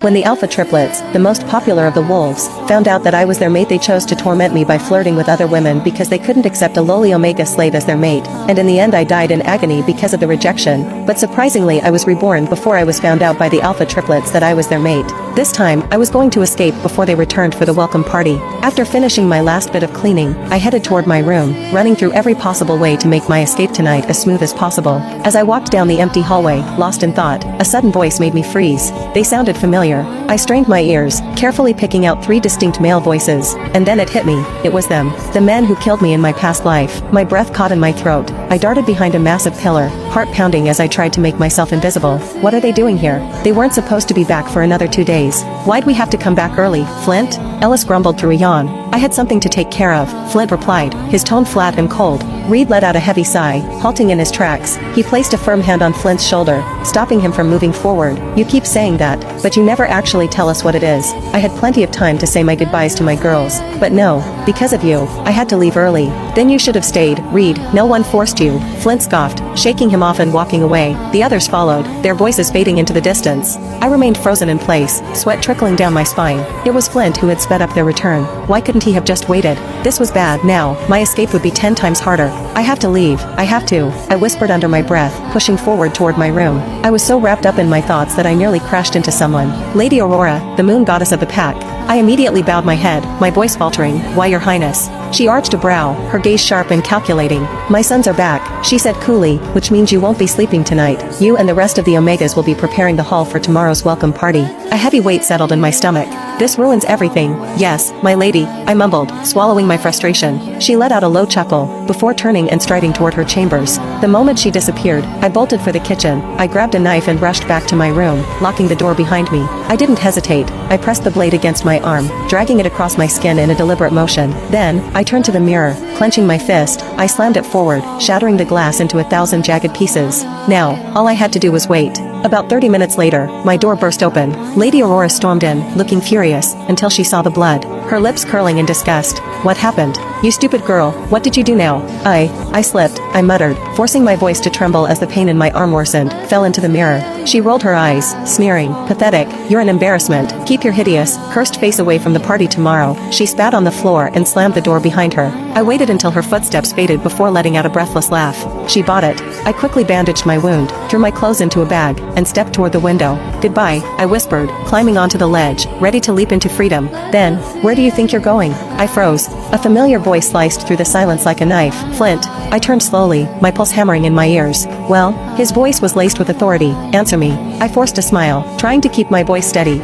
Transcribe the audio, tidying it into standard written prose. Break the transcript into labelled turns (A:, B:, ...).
A: When the alpha triplets, the most popular of the wolves, found out that I was their mate, they chose to torment me by flirting with other women because they couldn't accept a lowly omega slave as their mate, and in the end I died in agony because of the rejection, but surprisingly I was reborn before I was found out by the alpha triplets that I was their mate. This time, I was going to escape before they returned for the welcome party. After finishing my last bit of cleaning, I headed toward my room, running through every possible way to make my escape tonight as smooth as possible. As I walked down the empty hallway, lost in thought, a sudden voice made me freeze. They sounded familiar. I strained my ears, carefully picking out 3 distinct male voices, and then it hit me. It was them. The men who killed me in my past life. My breath caught in my throat. I darted behind a massive pillar, heart pounding as I tried to make myself invisible. What are they doing here? They weren't supposed to be back for another 2 days. Why'd we have to come back early, Flint? Ellis grumbled through a yawn. I had something to take care of, Flint replied, his tone flat and cold. Reed let out a heavy sigh, halting in his tracks. He placed a firm hand on Flint's shoulder, stopping him from moving forward. You keep saying that, but you never actually tell us what it is. I had plenty of time to say my goodbyes to my girls, but no, because of you, I had to leave early. Then you should have stayed, Reed, no one forced you, Flint scoffed, shaking him off and walking away. The others followed, their voices fading into the distance. I remained frozen in place, sweat trickling down my spine. It was Flint who had sped up their return. Why couldn't he have just waited? This was bad. Now, my escape would be 10 times harder. I have to leave. I have to, I whispered under my breath, pushing forward toward my room. I was so wrapped up in my thoughts that I nearly crashed into someone. Lady Aurora, the moon goddess of the pack. I immediately bowed my head, my voice faltering. Why, your highness? She arched a brow, her gaze sharp and calculating. My sons are back, she said coolly, which means you won't be sleeping tonight. You and the rest of the Omegas will be preparing the hall for tomorrow's welcome party. A heavy weight settled in my stomach. This ruins everything. Yes, my lady, I mumbled, swallowing my frustration. She let out a low chuckle, before turning and striding toward her chambers. The moment she disappeared, I bolted for the kitchen. I grabbed a knife and rushed back to my room, locking the door behind me. I didn't hesitate. I pressed the blade against my arm, dragging it across my skin in a deliberate motion. Then, I turned to the mirror, clenching my fist. I slammed it forward, shattering the glass into 1,000 jagged pieces. Now, all I had to do was wait. About 30 minutes later, my door burst open. Lady Aurora stormed in, looking furious, until she saw the blood, her lips curling in disgust. What happened? You stupid girl, what did you do now? I slipped, I muttered, forcing my voice to tremble as the pain in my arm worsened, fell into the mirror. She rolled her eyes, sneering, pathetic, you're an embarrassment. Keep your hideous, cursed face away from the party tomorrow. She spat on the floor and slammed the door behind her. I waited until her footsteps faded before letting out a breathless laugh. She bought it. I quickly bandaged my wound, threw my clothes into a bag, and stepped toward the window. Goodbye, I whispered, climbing onto the ledge, ready to leap into freedom. Then, where do you think you're going? I froze. A familiar voice sliced through the silence like a knife. Flint. I turned slowly, my pulse hammering in my ears. Well, his voice was laced with authority. Answer me. I forced a smile, trying to keep my voice steady.